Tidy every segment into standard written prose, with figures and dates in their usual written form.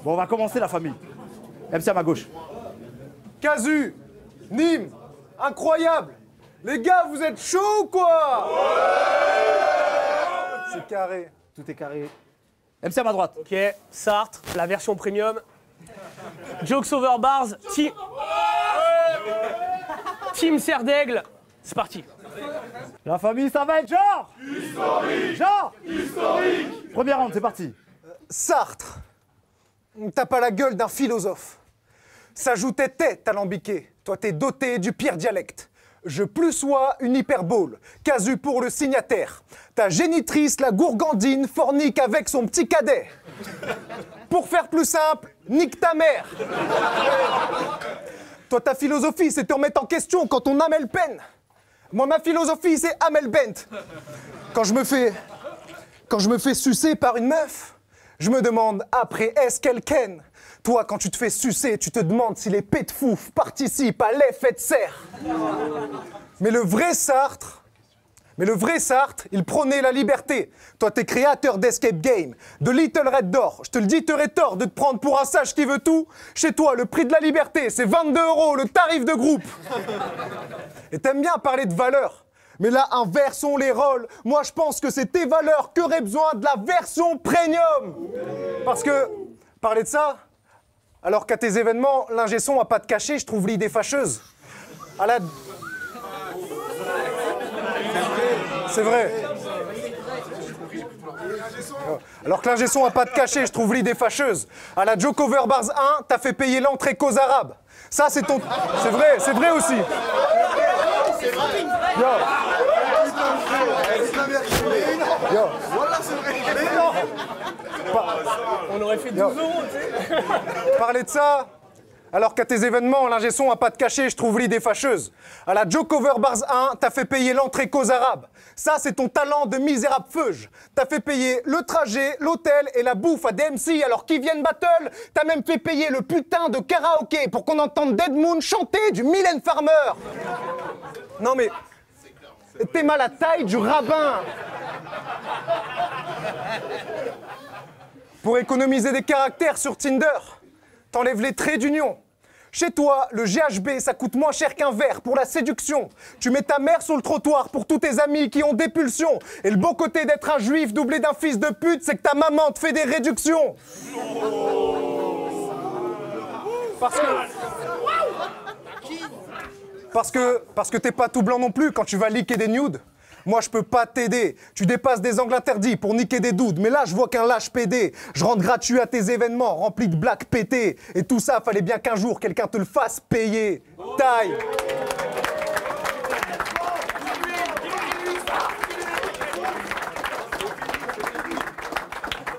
Bon, on va commencer la famille. MC à ma gauche. Casu, Nîmes, incroyable. Les gars, vous êtes chauds ou quoi? C'est carré. Tout est carré. MC à ma droite. Ok, Sartre, la version premium. Jokes over bars, Team Serre d'Aigle, c'est parti. La famille, ça va être genre Historique. Genre Historique. Première round, c'est parti. Sartre, t'as pas la gueule d'un philosophe. Ça joue tes têtes alambiquées. Toi, t'es doté du pire dialecte. Je plus sois une hyperbole, casu pour le signataire. Ta génitrice, la gourgandine, fornique avec son petit cadet. Pour faire plus simple, nique ta mère. Toi, ta philosophie, c'est te remettre en question quand on amène peine. Moi, ma philosophie, c'est Amel Bent. Quand je me fais sucer par une meuf, je me demande après, est-ce qu'elle ken? Toi, quand tu te fais sucer, tu te demandes si les pets de fouf participent à l'effet de serre. Mais le vrai Sartre, il prônait la liberté. Toi, t'es créateur d'Escape Game, de Little Red Door. Je te le dis, t'aurais tort de te prendre pour un sage qui veut tout. Chez toi, le prix de la liberté, c'est 22 €, le tarif de groupe. Et t'aimes bien parler de valeurs. Mais là, inversons les rôles. Moi, je pense que c'est tes valeurs qui auraient besoin de la version premium. Parce que, parler de ça, alors qu'à tes événements, l'ingé son a pas de cachet, je trouve l'idée fâcheuse. À la... C'est vrai. Alors que l'ingé son a pas de cachet, je trouve l'idée fâcheuse. À la Joke Over Bars 1, t'as fait payer l'entrée qu'aux Arabes. Ça, c'est ton... C'est vrai aussi. Yo. Yo. On aurait fait 12 €, tu sais. Parler de ça, alors qu'à tes événements, l'ingé son a pas de cachet, je trouve l'idée fâcheuse. À la Joke Over Bars 1, t'as fait payer l'entrée qu'aux Arabes. Ça, c'est ton talent de misérable feuge. T'as fait payer le trajet, l'hôtel et la bouffe à DMC alors qu'ils viennent battle. T'as même fait payer le putain de karaoké pour qu'on entende Dead Moon chanter du Mylène Farmer. Non mais... T'es mal à taille du rabbin. Pour économiser des caractères sur Tinder, t'enlèves les traits d'union. Chez toi, le GHB, ça coûte moins cher qu'un verre pour la séduction. Tu mets ta mère sur le trottoir pour tous tes amis qui ont des pulsions. Et le beau côté d'être un juif doublé d'un fils de pute, c'est que ta maman te fait des réductions. Parce que t'es pas tout blanc non plus quand tu vas liker des nudes. Moi, je peux pas t'aider. Tu dépasses des angles interdits pour niquer des doudes. Mais là, je vois qu'un lâche PD. Je rentre gratuit à tes événements remplis de blagues pétées. Et tout ça, fallait bien qu'un jour, quelqu'un te le fasse payer. Taille.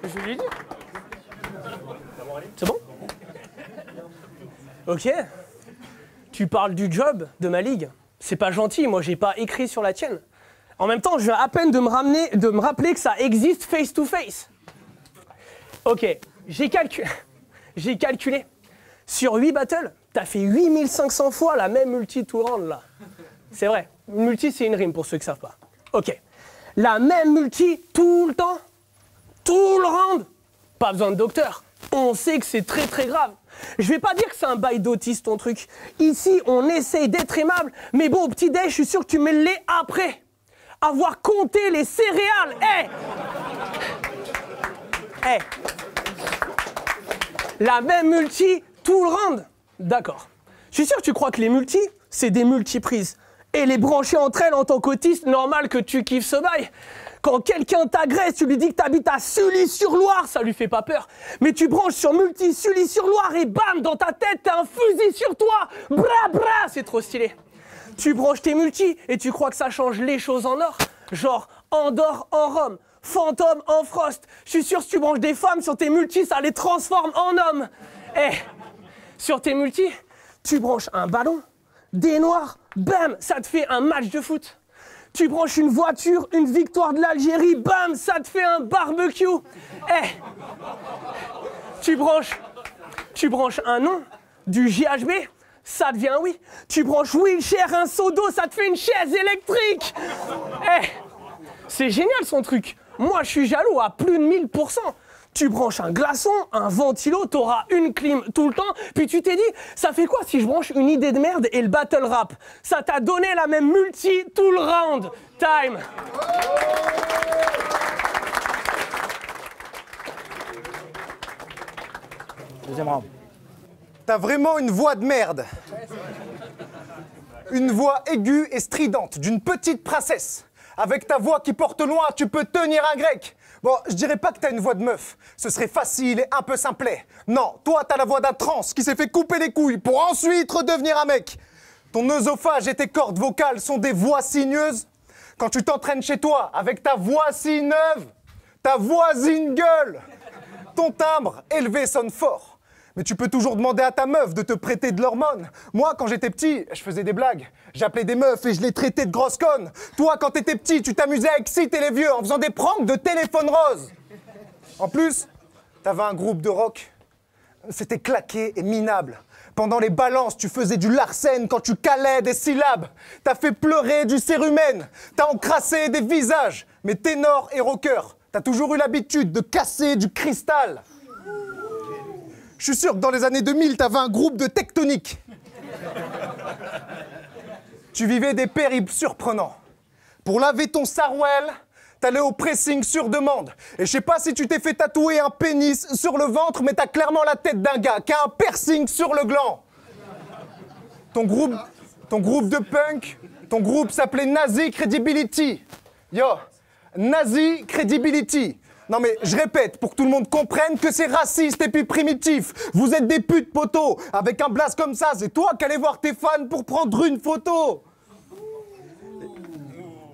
Je lui ai dit. C'est bon? Ok. Tu parles du job de ma ligue. C'est pas gentil, moi j'ai pas écrit sur la tienne. En même temps, je viens à peine de me rappeler que ça existe face to face. Ok, j'ai calculé. Sur 8 battles, t'as fait 8500 fois la même multi tout le round là. C'est vrai, une multi c'est une rime pour ceux qui savent pas. Ok, la même multi tout le temps, tout le round. Pas besoin de docteur, on sait que c'est très très grave. Je vais pas dire que c'est un bail d'autiste ton truc. Ici, on essaye d'être aimable, mais bon, au petit-déj, je suis sûr que tu mets le lait après. Avoir compté les céréales, La même multi, tout le round. D'accord. Je suis sûr que tu crois que les multis, c'est des multiprises. Et les brancher entre elles en tant qu'autiste, normal que tu kiffes ce bail. Quand quelqu'un t'agresse, tu lui dis que t'habites à Sully-sur-Loire, ça lui fait pas peur. Mais tu branches sur multi Sully-sur-Loire et bam, dans ta tête, t'as un fusil sur toi. Bra bra, c'est trop stylé. Tu branches tes multis et tu crois que ça change les choses en or. Genre Andorre en Rome, fantôme en Frost. Je suis sûr que si tu branches des femmes sur tes multis, ça les transforme en hommes. Sur tes multis, tu branches un ballon, des noirs, bam, ça te fait un match de foot. Tu branches une voiture, une victoire de l'Algérie, bam, ça te fait un barbecue. Tu branches un nom, du GHB, ça devient oui. Tu branches wheelchair, un seau d'eau, ça te fait une chaise électrique. C'est génial son truc. Moi, je suis jaloux à plus de 1000%. Tu branches un glaçon, un ventilo, t'auras une clim tout le temps. Puis tu t'es dit, ça fait quoi si je branche une idée de merde et le battle rap? Ça t'a donné la même multi tout le round. Time. Deuxième round. T'as vraiment une voix de merde. Une voix aiguë et stridente d'une petite princesse. Avec ta voix qui porte loin, tu peux tenir un grec. Bon, je dirais pas que t'as une voix de meuf. Ce serait facile et un peu simplet. Non, toi, t'as la voix d'un trans qui s'est fait couper les couilles pour ensuite redevenir un mec. Ton œsophage et tes cordes vocales sont des voix sinueuses. Quand tu t'entraînes chez toi avec ta voix si neuve, ta voisine gueule. Ton timbre élevé sonne fort. Mais tu peux toujours demander à ta meuf de te prêter de l'hormone. Moi, quand j'étais petit, je faisais des blagues. J'appelais des meufs et je les traitais de grosses connes. Toi, quand t'étais petit, tu t'amusais à exciter les vieux en faisant des pranks de téléphone rose. En plus, t'avais un groupe de rock. C'était claqué et minable. Pendant les balances, tu faisais du Larsen quand tu calais des syllabes. T'as fait pleurer du cérumen. T'as encrassé des visages. Mais ténor et rocker, t'as toujours eu l'habitude de casser du cristal. Je suis sûr que dans les années 2000, t'avais un groupe de tectonique. Tu vivais des périples surprenants. Pour laver ton sarouel, t'allais au pressing sur demande. Et je sais pas si tu t'es fait tatouer un pénis sur le ventre, mais t'as clairement la tête d'un gars qui a un piercing sur le gland. Ton groupe de punk, ton groupe s'appelait Nazi Credibility. Yo, Nazi Credibility. Non mais je répète, pour que tout le monde comprenne que c'est raciste et puis primitif. Vous êtes des putes, poteaux. Avec un blast comme ça, c'est toi qui allais voir tes fans pour prendre une photo.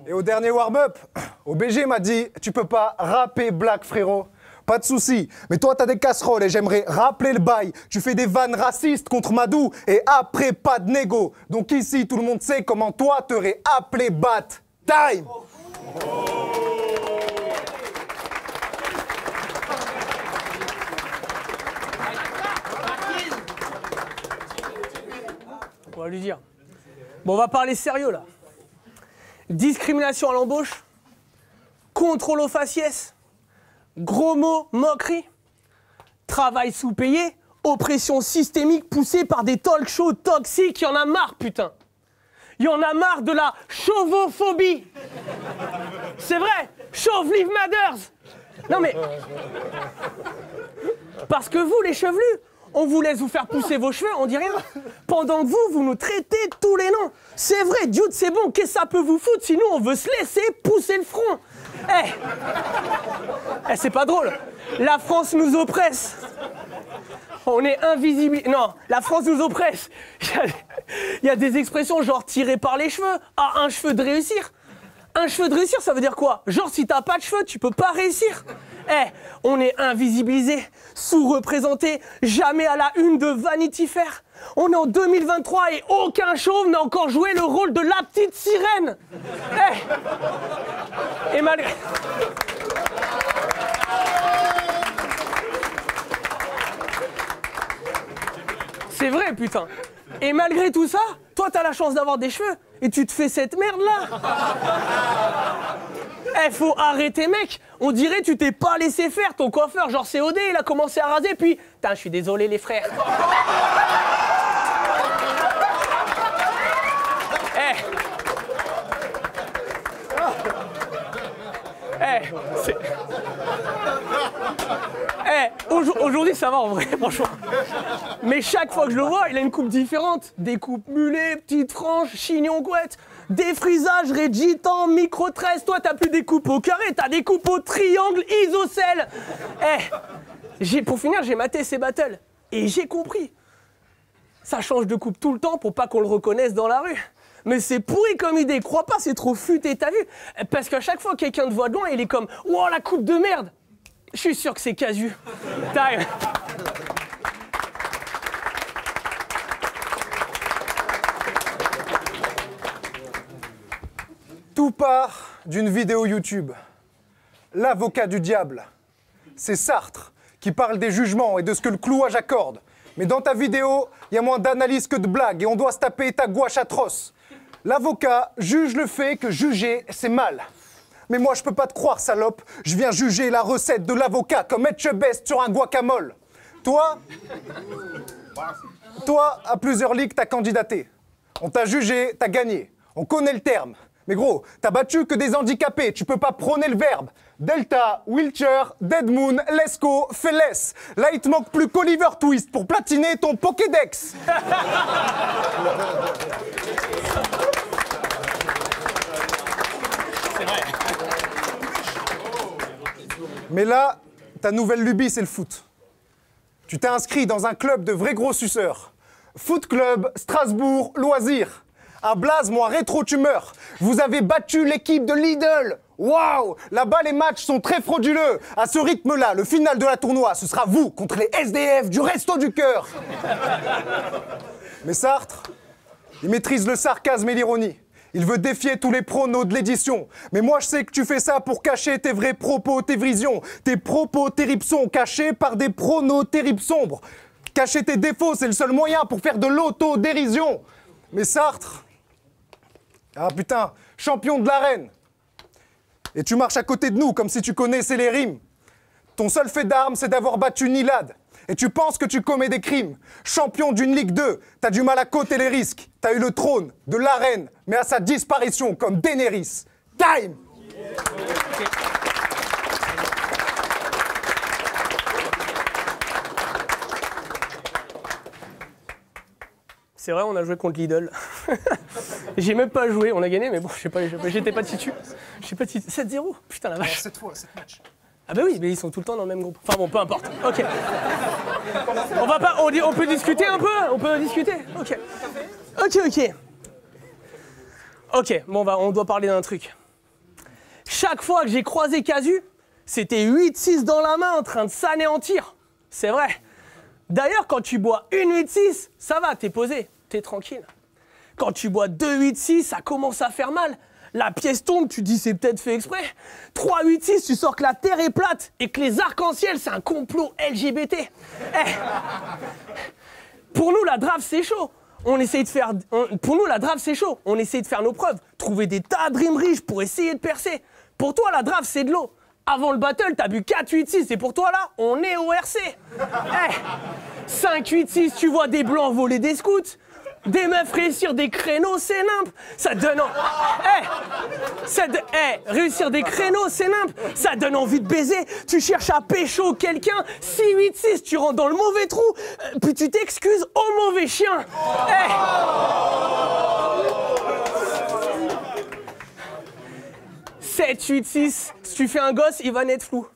Et au dernier warm-up, OBG m'a dit « Tu peux pas rapper black, frérot. Pas de souci. Mais toi, t'as des casseroles et j'aimerais rappeler le bail. Tu fais des vannes racistes contre Madou et après, pas de négo. Donc ici, tout le monde sait comment toi t'aurais appelé Bat. Time !» On va lui dire. Bon, on va parler sérieux, là. Discrimination à l'embauche, contrôle aux faciès, gros mots, moquerie, travail sous-payé, oppression systémique poussée par des talk shows toxiques. Il y en a marre, putain. Il y en a marre de la chauvophobie. C'est vrai, chauve live matters. Non mais... Parce que vous, les chevelus, on vous laisse vous faire pousser vos cheveux, on dit rien. Pendant que vous nous traitez tous les noms. C'est vrai, dude, c'est bon, qu'est-ce que ça peut vous foutre? Sinon, on veut se laisser pousser le front. C'est pas drôle. La France nous oppresse. On est invisible. Non, la France nous oppresse. Il y a des expressions genre tiré par les cheveux. Ah, un cheveu de réussir. Un cheveu de réussir, ça veut dire quoi? Genre, si t'as pas de cheveux, tu peux pas réussir. On est invisibilisé, sous-représenté, jamais à la une de Vanity Fair. On est en 2023 et aucun chauve n'a encore joué le rôle de la petite sirène. Et malgré... C'est vrai, putain. Et malgré tout ça, toi, t'as la chance d'avoir des cheveux et tu te fais cette merde-là. Faut arrêter, mec. On dirait tu t'es pas laissé faire. Ton coiffeur, genre COD, il a commencé à raser, puis... Putain, je suis désolé, les frères. Aujourd'hui, ça va en vrai, franchement. Mais chaque fois que je le vois, il a une coupe différente. Des coupes mulets, petites franges, chignon couette, défrisage, régitant, micro-tresse. Toi, t'as plus des coupes au carré, t'as des coupes au triangle isocèle. Pour finir, j'ai maté ces battles. Et j'ai compris. Ça change de coupe tout le temps pour pas qu'on le reconnaisse dans la rue. Mais c'est pourri comme idée. Crois pas, c'est trop futé, t'as vu? Parce qu'à chaque fois que quelqu'un te voit de loin, il est comme « Wow, la coupe de merde !» Je suis sûr que c'est casu. Time. Tout part d'une vidéo YouTube. L'avocat du diable. C'est Sartre qui parle des jugements et de ce que le clouage accorde. Mais dans ta vidéo, il y a moins d'analyse que de blagues et on doit se taper ta gouache atroce. L'avocat juge le fait que juger, c'est mal. Mais moi, je peux pas te croire, salope. Je viens juger la recette de l'avocat comme Etchebest sur un guacamole. Toi, à plusieurs ligues, t'as candidaté. On t'a jugé, t'as gagné. On connaît le terme. Mais gros, t'as battu que des handicapés. Tu peux pas prôner le verbe. Delta, Wheelchair, Dead Moon, Lesco, Félès. Là, il te manque plus qu'Oliver Twist pour platiner ton Pokédex. C'est vrai. Mais là, ta nouvelle lubie, c'est le foot. Tu t'es inscrit dans un club de vrais gros suceurs. Foot Club, Strasbourg, Loisirs. Un blaze, moi, rétro-tumeur. Vous avez battu l'équipe de Lidl. Waouh! Là-bas, les matchs sont très frauduleux. À ce rythme-là, le final de la tournoi, ce sera vous contre les SDF du Resto du Cœur. Mais Sartre, il maîtrise le sarcasme et l'ironie. Il veut défier tous les pronos de l'édition. Mais moi, je sais que tu fais ça pour cacher tes vrais propos, tes visions. Tes propos terribles sont cachés par des pronos terribles sombres. Cacher tes défauts, c'est le seul moyen pour faire de l'auto-dérision. Mais Sartre... Ah putain, champion de l'arène. Et tu marches à côté de nous comme si tu connaissais les rimes. Ton seul fait d'armes, c'est d'avoir battu Nilad. Et tu penses que tu commets des crimes. Champion d'une Ligue 2, t'as du mal à coter les risques. T'as eu le trône de l'arène, mais à sa disparition comme Daenerys. Time! C'est vrai, on a joué contre Lidl. J'ai même pas joué, on a gagné, mais bon, j'étais pas titu. 7-0, putain la vache. 7 fois, 7 matchs. Ah bah oui, mais ils sont tout le temps dans le même groupe. Enfin bon, peu importe. Ok. On peut discuter un peu. On peut discuter. Ok. Ok. Bon on doit parler d'un truc. Chaque fois que j'ai croisé Casu, c'était 8-6 dans la main en train de s'anéantir. C'est vrai. D'ailleurs, quand tu bois une 8-6, ça va, t'es posé, t'es tranquille. Quand tu bois 2-8-6, ça commence à faire mal. La pièce tombe, tu dis c'est peut-être fait exprès. 3-8-6, tu sors que la Terre est plate et que les arcs-en-ciel, c'est un complot LGBT. Pour nous, la draft, c'est chaud. On essaye de faire nos preuves. Trouver des tas de rimes riches pour essayer de percer. Pour toi, la draft, c'est de l'eau. Avant le battle, t'as bu 4-8-6 et pour toi, là, on est au RC. 5-8-6, tu vois des blancs voler des scouts. Des meufs réussir des créneaux, c'est nimp. Ça donne... réussir des créneaux, c'est nimp. Ça donne envie de baiser. Tu cherches à pécho quelqu'un. 6-8-6, tu rentres dans le mauvais trou. Puis tu t'excuses au mauvais chien. 7-8-6, si tu fais un gosse, il va naître flou.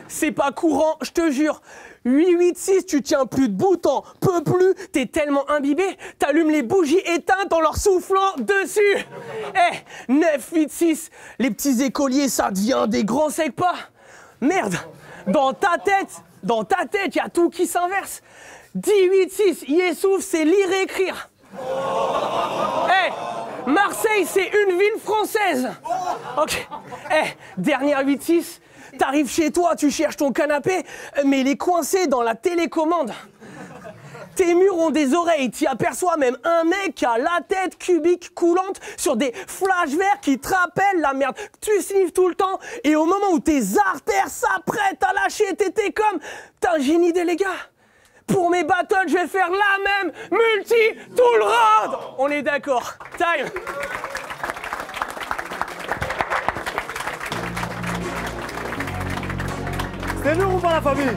C'est pas courant, je te jure. 8-8-6, tu tiens plus debout, t'en peux plus, t'es tellement imbibé, t'allumes les bougies éteintes en leur soufflant dessus. 9-8-6, les petits écoliers, ça devient des grands sec-pas. Merde, dans ta tête, y a tout qui s'inverse. 10-8-6, Yessouf, c'est lire et écrire. Marseille, c'est une ville française. Ok. Dernière 8-6, t'arrives chez toi, tu cherches ton canapé, mais il est coincé dans la télécommande. Tes murs ont des oreilles, t'y aperçois même un mec qui a la tête cubique coulante sur des flashs verts qui te rappellent la merde. Tu sniffes tout le temps et au moment où tes artères s'apprêtent à lâcher, t'étais comme... Putain, j'ai une idée les gars. Pour mes battles, je vais faire la même multi tout le round. On est d'accord. Time. C'est lourd ou pas la famille?